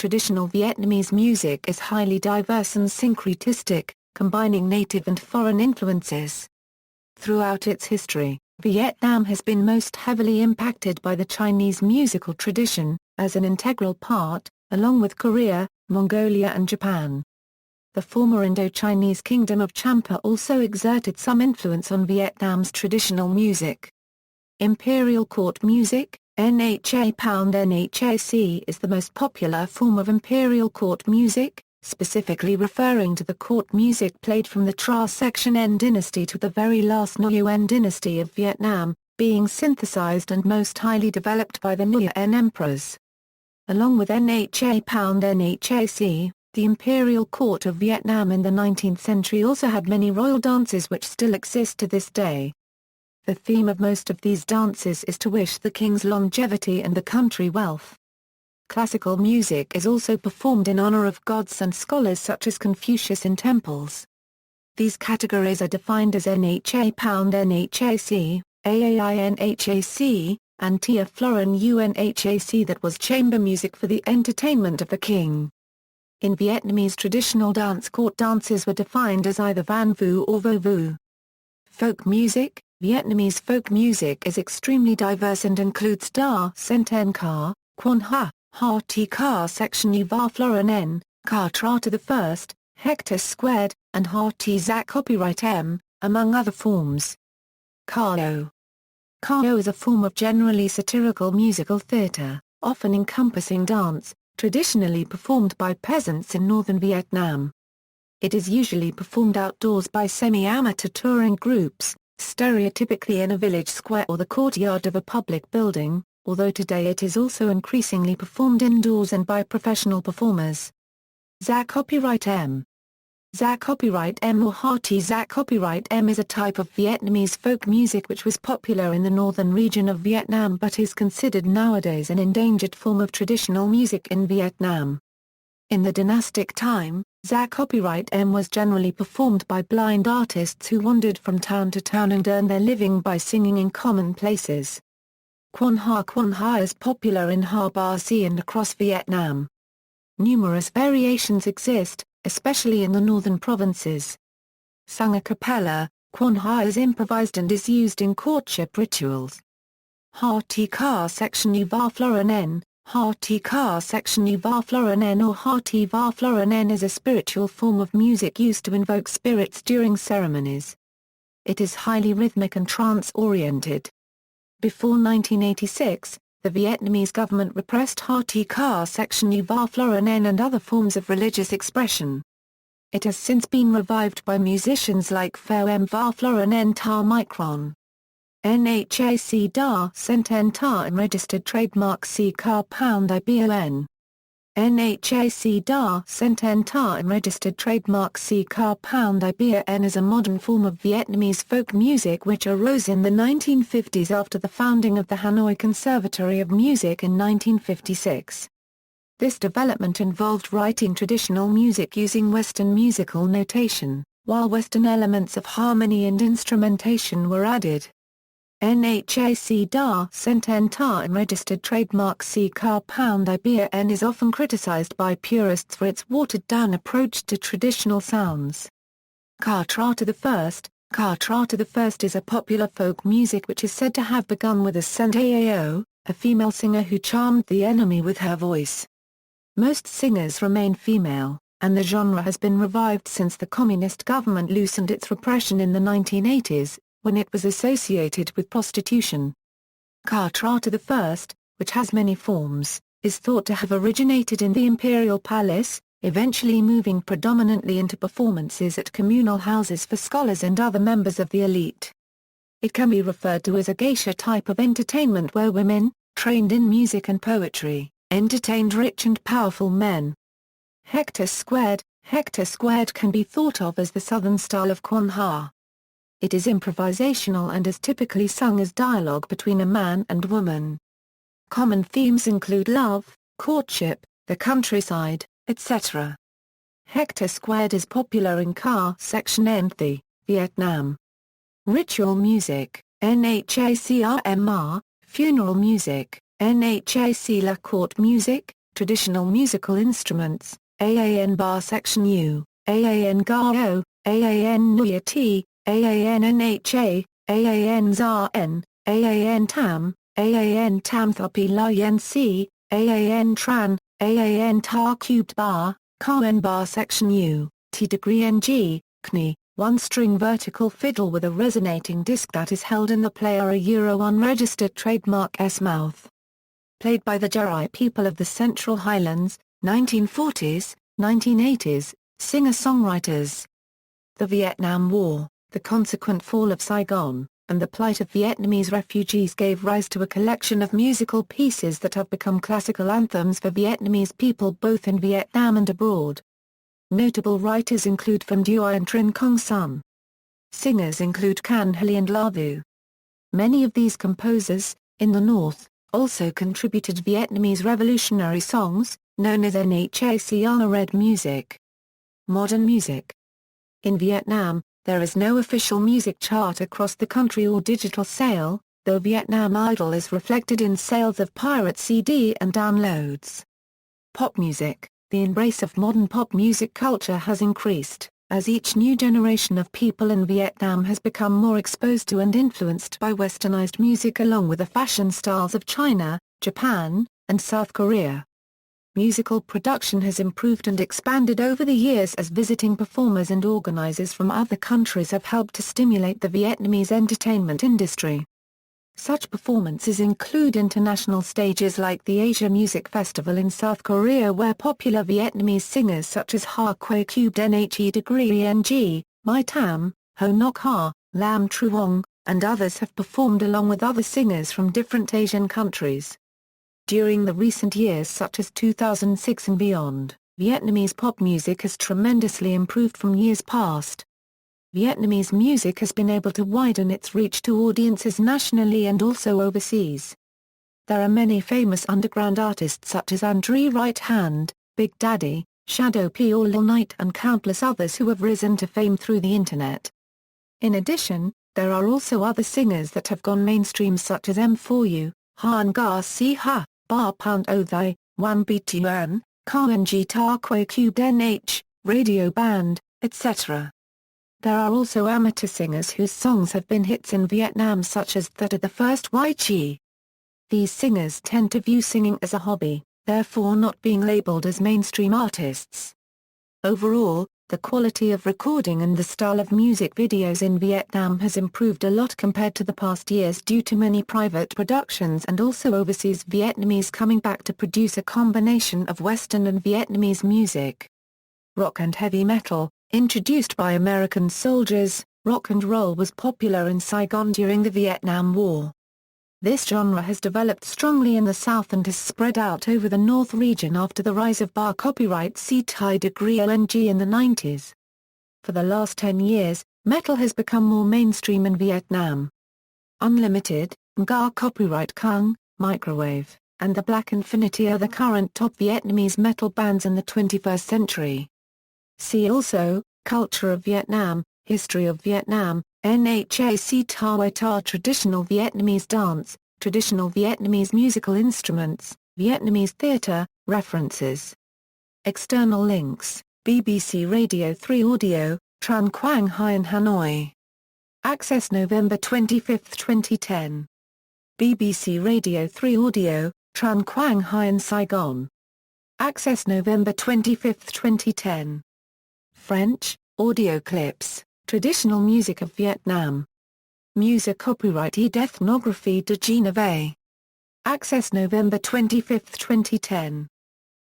Traditional Vietnamese music is highly diverse and syncretistic, combining native and foreign influences. Throughout its history, Vietnam has been most heavily impacted by the Chinese musical tradition, as an integral part, along with Korea, Mongolia and Japan. The former Indochinese kingdom of Champa also exerted some influence on Vietnam's traditional music. Imperial court music, NHA/NHAC, is the most popular form of imperial court music, specifically referring to the court music played from the Tra Section N dynasty to the very last Nguyen dynasty of Vietnam, being synthesized and most highly developed by the Nguyen emperors. Along with NHA/NHAC, the imperial court of Vietnam in the 19th century also had many royal dances which still exist to this day. The theme of most of these dances is to wish the king's longevity and the country wealth. Classical music is also performed in honor of gods and scholars such as Confucius in temples. These categories are defined as NHA/NHAC, AAINHAC, and Tia Florin UNHAC, that was chamber music for the entertainment of the king. In Vietnamese traditional dance, court dances were defined as either van vu or vo vu. Folk music. Vietnamese folk music is extremely diverse and includes Da Sen Ca, Quan Ha, Ha Ti Ca section U Va Florin N, Ca Tra to the first, Hector squared, and Ha Ti Zac copyright M, among other forms. Cao. Cao is a form of generally satirical musical theatre, often encompassing dance, traditionally performed by peasants in northern Vietnam. It is usually performed outdoors by semi-amateur touring groups, stereotypically in a village square or the courtyard of a public building, although today it is also increasingly performed indoors and by professional performers. Zac copyright M. Zac copyright M or Ha Ti Zac copyright M is a type of Vietnamese folk music which was popular in the northern region of Vietnam but is considered nowadays an endangered form of traditional music in Vietnam. In the dynastic time, Zac copyright M was generally performed by blind artists who wandered from town to town and earned their living by singing in common places. Quan Ha is popular in Ha Ba Si and across Vietnam. Numerous variations exist, especially in the northern provinces. Sung a cappella, Quan Ha is improvised and is used in courtship rituals. Ha Ti Ca section U Va Florin N, Ha Ti Ca section U Va Florin N or Ha Ti Va Florin N is a spiritual form of music used to invoke spirits during ceremonies. It is highly rhythmic and trance-oriented. Before 1986, the Vietnamese government repressed Ha Ti Ca section U Va Florin N and other forms of religious expression. It has since been revived by musicians like Pho M Va Florin N Ta Micron. NHAC Da Sen Ta and registered trademark C Ca Pound IBON. NHAC Da Sen Ta and registered trademark C Ca Pound IBON is a modern form of Vietnamese folk music which arose in the 1950s after the founding of the Hanoi Conservatory of Music in 1956. This development involved writing traditional music using Western musical notation, while Western elements of harmony and instrumentation were added. NHAC Da Sen Ta and registered trademark C Ca Pound IBON is often criticized by purists for its watered-down approach to traditional sounds. Ca Tra to the first is a popular folk music which is said to have begun with a Sentao, a female singer who charmed the enemy with her voice. Most singers remain female, and the genre has been revived since the communist government loosened its repression in the 1980s, when it was associated with prostitution. Ca Tra to the first, which has many forms, is thought to have originated in the imperial palace, eventually moving predominantly into performances at communal houses for scholars and other members of the elite. It can be referred to as a geisha type of entertainment where women, trained in music and poetry, entertained rich and powerful men. Hector squared can be thought of as the southern style of Quan Ha. It is improvisational and is typically sung as dialogue between a man and woman. Common themes include love, courtship, the countryside, etc. Hector squared is popular in Ca section N, Vietnam. Ritual music, NHACRMR, funeral music, NHAC La court music, traditional musical instruments, AAN bar section U, AAN Gao, AAN Nuya T, AAN NHA, AAN ZAN, AAN TAM, AAN Tamthopi Lion C, AAN Tran, AAN Tar cubed bar, Kawen bar section U, T degree NG, KNI, one-string vertical fiddle with a resonating disc that is held in the player a Euro unregistered trademark S-mouth. Played by the Jarai people of the Central Highlands, 1940s, 1980s, singer-songwriters. The Vietnam War, the consequent fall of Saigon, and the plight of Vietnamese refugees gave rise to a collection of musical pieces that have become classical anthems for Vietnamese people both in Vietnam and abroad. Notable writers include Pham Duy and Trinh Công Son. Singers include Can Hli and La Vu. Many of these composers, in the north, also contributed Vietnamese revolutionary songs, known as Nhacr red music. Modern music. In Vietnam, there is no official music chart across the country or digital sale, though Vietnam Idol is reflected in sales of pirate CD and downloads. Pop music. The embrace of modern pop music culture has increased, as each new generation of people in Vietnam has become more exposed to and influenced by westernized music along with the fashion styles of China, Japan, and South Korea. Musical production has improved and expanded over the years as visiting performers and organizers from other countries have helped to stimulate the Vietnamese entertainment industry. Such performances include international stages like the Asia Music Festival in South Korea where popular Vietnamese singers such as Ha Quay Cubed Nhe Degree Ng, Mai Tam, Ho Ngoc Ha, Lam Truong, and others have performed along with other singers from different Asian countries. During the recent years such as 2006 and beyond, Vietnamese pop music has tremendously improved from years past. Vietnamese music has been able to widen its reach to audiences nationally and also overseas. There are many famous underground artists such as Andre Right Hand, Big Daddy, Shadow P All Night and countless others who have risen to fame through the internet. In addition, there are also other singers that have gone mainstream such as M4U, Han Ga Si Ha, Bar Pound O Thai, Wan Bi Tuan, Karen G Ta Quay Cubed NH, Radio Band, etc. There are also amateur singers whose songs have been hits in Vietnam such as That of the First Y Chi. These singers tend to view singing as a hobby, therefore not being labeled as mainstream artists. Overall, the quality of recording and the style of music videos in Vietnam has improved a lot compared to the past years due to many private productions and also overseas Vietnamese coming back to produce a combination of Western and Vietnamese music. Rock and heavy metal. Introduced by American soldiers, rock and roll was popular in Saigon during the Vietnam War. This genre has developed strongly in the South and has spread out over the North region after the rise of bar copyright C Thai Degree ONG in the 90s. For the last 10 years, metal has become more mainstream in Vietnam. Unlimited, Nga Copyright Kung, Microwave, and the Black Infinity are the current top Vietnamese metal bands in the 21st century. See also, Culture of Vietnam, History of Vietnam, Nhac Ta Ta Traditional Vietnamese Dance, Traditional Vietnamese Musical Instruments, Vietnamese Theatre, References. External links, BBC Radio 3 Audio, Tran Quang Hai in Hanoi. Access November 25, 2010. BBC Radio 3 Audio, Tran Quang Hai in Saigon. Access November 25, 2010. French, audio clips, Traditional Music of Vietnam. Music copyright d'Ethnographie de Genève. Access November 25, 2010.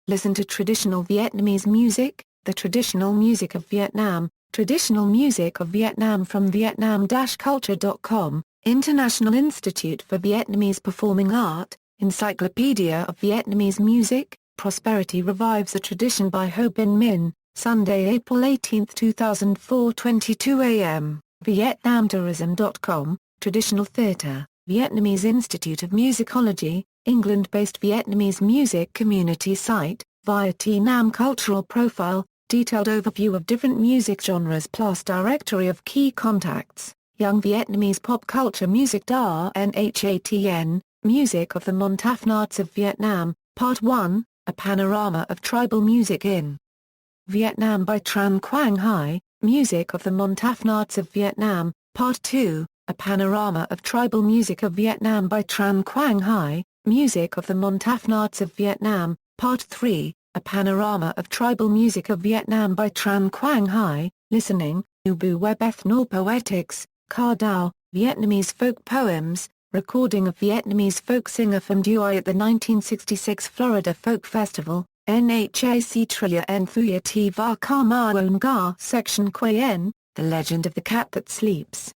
Listen to Traditional Vietnamese Music, the Traditional Music of Vietnam, Traditional Music of Vietnam from Vietnam-culture.com, International Institute for Vietnamese Performing Art, Encyclopedia of Vietnamese Music, Prosperity Revives a Tradition by Ho Bin Minh. Sunday, April 18, 2004, 22 a.m., VietnamTourism.com, Traditional Theatre, Vietnamese Institute of Musicology, England-based Vietnamese music community site, Vietnam Cultural Profile, detailed overview of different music genres plus directory of key contacts, Young Vietnamese Pop Culture Music Da Nhatn, Music of the Montafnarts of Vietnam, Part 1, A Panorama of Tribal Music in Vietnam by Tran Quang Hai, Music of the Montafnards of Vietnam, Part 2, A Panorama of Tribal Music of Vietnam by Tran Quang Hai, Music of the Montafnards of Vietnam, Part 3, A Panorama of Tribal Music of Vietnam by Tran Quang Hai, Listening, Ubu Web Ethnopoetics, Ca Dao, Vietnamese Folk Poems, recording of Vietnamese folk singer Pham Duy at the 1966 Florida Folk Festival, NHAC Tria En Thuya T Va Ka Ma Won Ga Section Quyen, The Legend of the Cat That Sleeps.